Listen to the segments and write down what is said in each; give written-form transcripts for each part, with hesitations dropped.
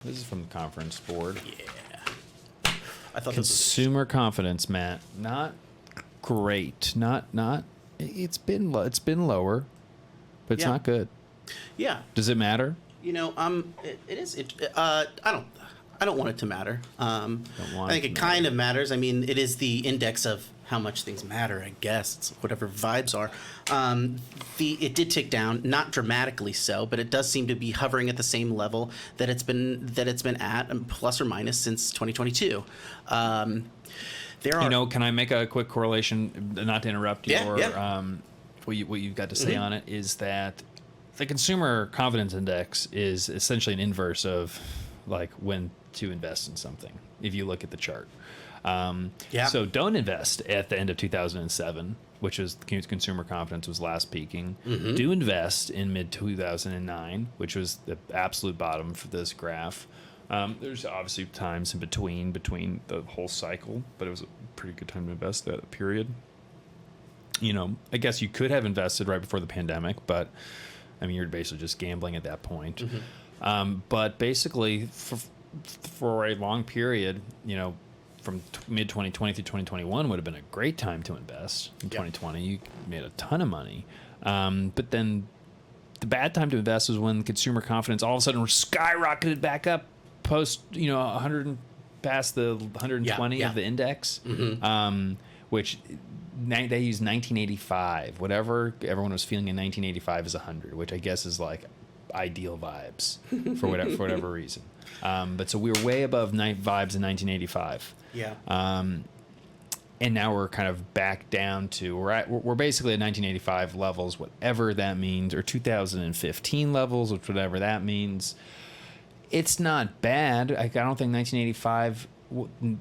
This is from the conference board. Yeah. I thought Consumer confidence, Matt, not great. Not. It's been lower, but it's not good. Yeah. Does it matter? You know, it is. I don't want it to matter. I think it kind of matters. I mean, it is the index of how much things matter. I guess it's whatever vibes are. It did tick down, not dramatically so, but it does seem to be hovering at the same level that it's been at, plus or minus, since 2022. Can I make a quick correlation? Not to interrupt you, what you've got to say on it is that the consumer confidence index is essentially an inverse of like when to invest in something. If you look at the chart, so don't invest at the end of 2007, which was consumer confidence was last peaking. Do invest in mid 2009, which was the absolute bottom for this graph. There's obviously times in between the whole cycle, but it was a pretty good time to invest that period. You know, I guess you could have invested right before the pandemic, but I mean, you're basically just gambling at that point. But basically, for a long period, you know, from mid 2020 through 2021 would have been a great time to invest. In 2020, you made a ton of money. But then the bad time to invest was when consumer confidence all of a sudden skyrocketed back up post, 100 past the 120 of the index, which they use 1985. Whatever everyone was feeling in 1985 is 100, which I guess is like ideal vibes for whatever reason. But so we were way above vibes in 1985. Yeah. And now we're kind of back down to we're basically at 1985 levels, whatever that means, or 2015 levels, which whatever that means. It's not bad. I don't think 1985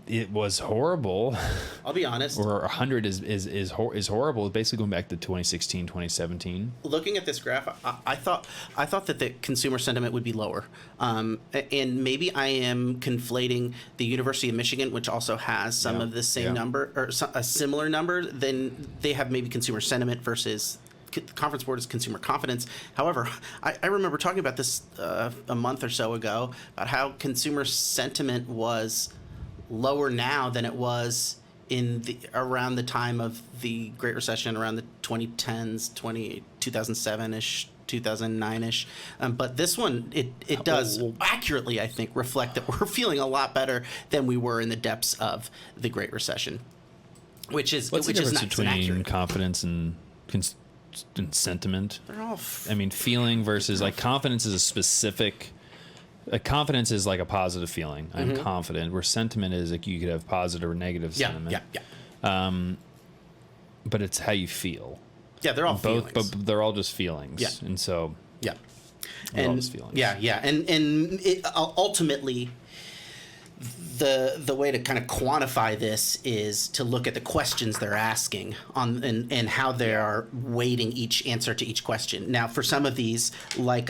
it was horrible. I'll be honest. Or 100 is horrible. It's basically going back to 2016, 2017. Looking at this graph, I thought that the consumer sentiment would be lower. And maybe I am conflating the University of Michigan, which also has some of the same number or a similar number. Then they have maybe consumer sentiment versus the conference board is consumer confidence. However, I remember talking about this a month or so ago about how consumer sentiment was lower now than it was around the time of the Great Recession, around the 2010s, 2007-ish, 2009-ish. But this one, it does accurately, I think, reflect that we're feeling a lot better than we were in the depths of the Great Recession, which is What's the difference between inaccurate. Confidence and sentiment? They're all I mean, feeling versus like confidence is a specific. Confidence is like a positive feeling. I'm confident. Where sentiment is like you could have positive or negative sentiment. But it's how you feel. Yeah, they're all both, feelings. but they're all just feelings. Yeah. And so. Yeah. They're all just feelings. Yeah. And ultimately, the way to kind of quantify this is to look at the questions they're asking and how they are weighting each answer to each question. Now, for some of these, like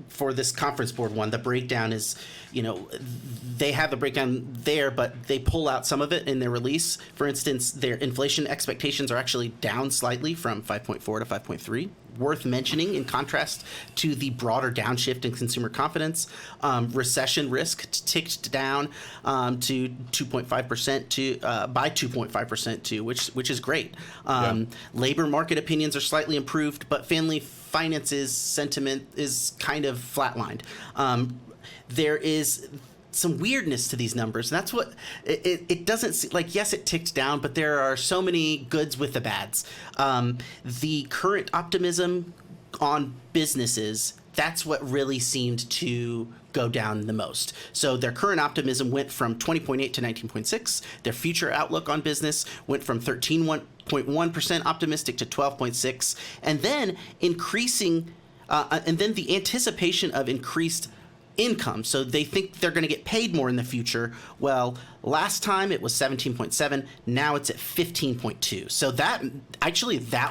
for this conference board one, the breakdown is, they have the breakdown there, but they pull out some of it in their release. For instance, their inflation expectations are actually down slightly from 5.4 to 5.3. Worth mentioning in contrast to the broader downshift in consumer confidence, recession risk ticked down to 2.5% by 2.5% too, which is great. Labor market opinions are slightly improved, but family finances sentiment is kind of flatlined. There is some weirdness to these numbers, and that's what it doesn't seem like. Yes, it ticked down, but there are so many goods with the bads. The current optimism on businesses, that's what really seemed to go down the most. So their current optimism went from 20.8 to 19.6. Their future outlook on business went from 13.1% optimistic to 12.6, and then increasing, and then the anticipation of increased income. So they think they're going to get paid more in the future. Well, last time it was 17.7. Now it's at 15.2. So that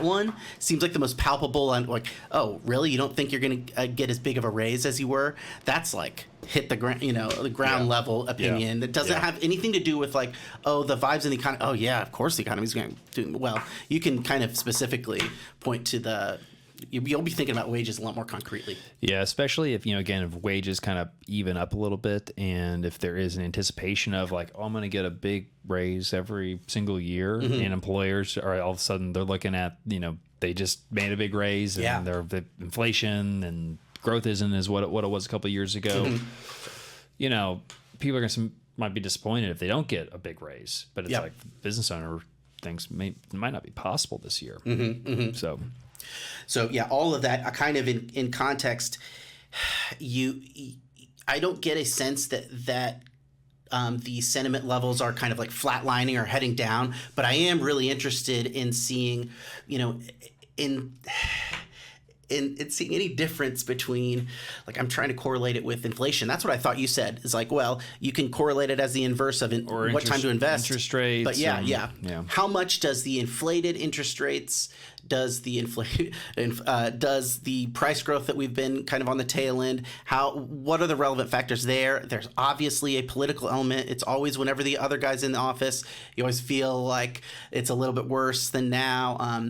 one seems like the most palpable and like, oh, really? You don't think you're going to get as big of a raise as you were? That's like hit the ground, the ground level opinion that doesn't have anything to do with like, oh, the vibes in the economy. Oh yeah, of course the economy's going to do well. You can kind of specifically point to the You'll be thinking about wages a lot more concretely. Yeah, especially if, again, if wages kind of even up a little bit, and if there is an anticipation of like, oh, I'm going to get a big raise every single year, and employers are all of a sudden they're looking at, they just made a big raise, and the inflation and growth isn't as what it was a couple of years ago. People are might be disappointed if they don't get a big raise, but it's like the business owner thinks might not be possible this year. So yeah, all of that kind of in context, I don't get a sense that the sentiment levels are kind of like flatlining or heading down, but I am really interested in seeing, in seeing any difference between, like, I'm trying to correlate it with inflation. That's what I thought you said. Is like, well, you can correlate it as the inverse of what time to invest. Interest rates. But yeah. How much does the inflated interest rates, does the price growth that we've been kind of on the tail end, what are the relevant factors there? There's obviously a political element. It's always whenever the other guy's in the office, you always feel like it's a little bit worse than now.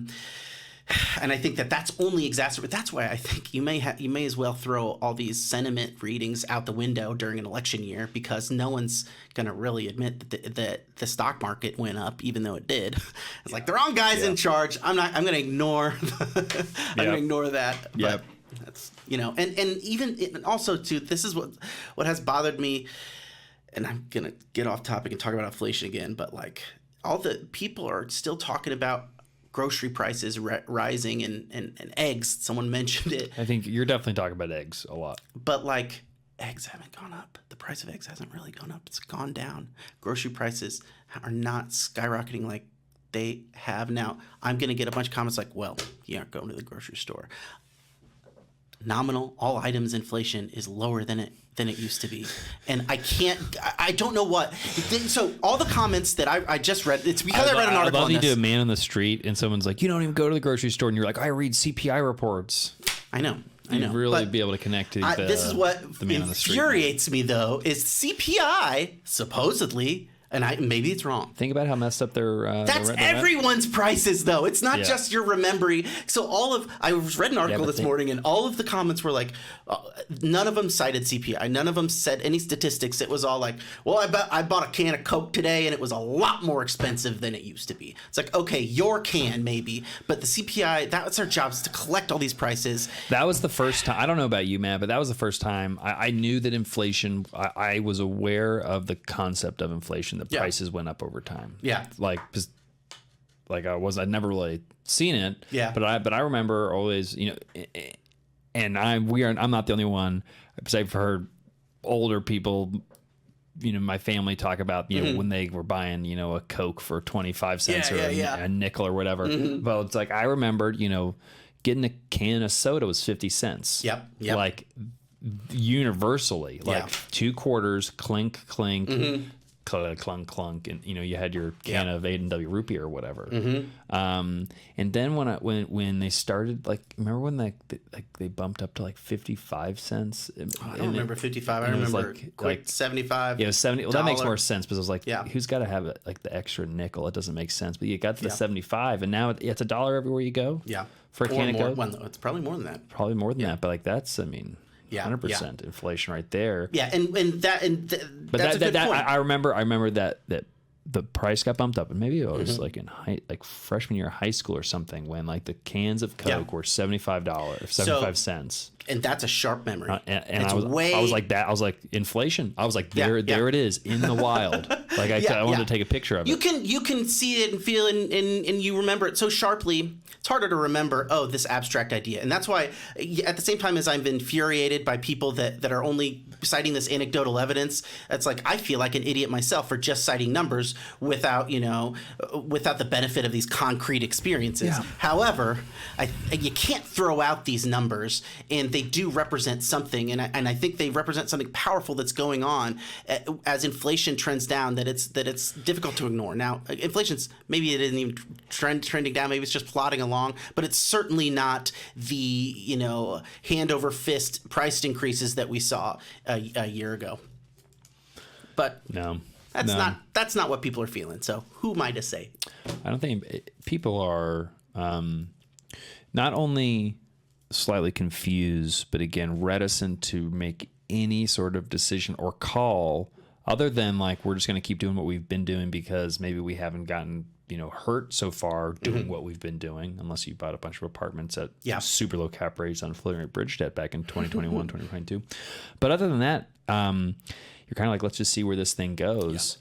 And I think that's only exacerbated. That's why I think you may as well throw all these sentiment readings out the window during an election year, because no one's going to really admit that the stock market went up, even though it did. It's like the wrong guy's in charge. I'm going to ignore. I'm going to ignore that. But that's and even also too. This is what has bothered me. And I'm going to get off topic and talk about inflation again. But like, all the people are still talking about grocery prices rising and eggs. Someone mentioned it. I think you're definitely talking about eggs a lot. But like, eggs haven't gone up. The price of eggs hasn't really gone up. It's gone down. Grocery prices are not skyrocketing like they have now. I'm going to get a bunch of comments like, well, you aren't going to the grocery store. Nominal all items inflation is lower than it used to be, and I don't know what. So all the comments that I just read, it's because I read an article. I love you do a man on the street and someone's like, you don't even go to the grocery store, and you're like, I read CPI reports. I know. You'd really be able to connect to this is what the man on the street. Infuriates me though is CPI supposedly. And maybe it's wrong. Think about how messed up their. That's everyone's prices, though. It's not just your remembering. So I read an article this morning, and all of the comments were like, none of them cited CPI. None of them said any statistics. It was all like, well, I bought a can of Coke today, and it was a lot more expensive than it used to be. It's like, okay, your can maybe, but the CPI, that's our job, is to collect all these prices. That was the first time. I don't know about you, Matt, but that was the first time I knew that inflation. I was aware of the concept of inflation. The prices went up over time. Yeah. I'd never really seen it. Yeah. But I remember always, and I'm not the only one, because I've heard older people, my family talk about, when they were buying, a Coke for 25 cents or a nickel or whatever. Well, it's like, I remembered, getting a can of soda was 50 cents. Yep. Like universally, like 2 quarters, clink, clink. Clunk, clunk, and you had your can of A&W root beer or whatever. And then when they started, like, remember when they bumped up to like 55 cents? I don't remember 55. I remember quick 75. Yeah, 70. Well, that makes more sense, because I was like, who's got to have it, like the extra nickel? It doesn't make sense. But you got to the 75, and now it's $1 everywhere you go. Yeah, for a can of Coke. Well, it's probably more than that. Probably more than that, but like that's 100% inflation right there. Yeah, and that's a good point. I remember that the price got bumped up, and maybe it was like in freshman year of high school or something, when like the cans of Coke were $75, 75 cents. And that's a sharp memory. And I was like that. I was like, inflation. I was like, there it is in the wild. Like I wanted to take a picture of it. You can see it and feel it, and you remember it so sharply. It's harder to remember, this abstract idea. And that's why, at the same time as I'm infuriated by people that are only citing this anecdotal evidence, it's like, I feel like an idiot myself for just citing numbers without the benefit of these concrete experiences. Yeah. However, you can't throw out these numbers, and they do represent something. And I think they represent something powerful that's going on as inflation trends down, that it's difficult to ignore. Now, inflation's, maybe it isn't even trending down, maybe it's just plodding along, but it's certainly not the hand over fist price increases that we saw a year ago. But that's not what people are feeling. So who am I to say? I don't think people are not only slightly confused, but again, reticent to make any sort of decision or call other than like, we're just going to keep doing what we've been doing because maybe we haven't gotten, hurt so far doing what we've been doing, unless you bought a bunch of apartments at super low cap rates on floating rate bridge debt back in 2021, 2022. But other than that, you're kind of like, let's just see where this thing goes.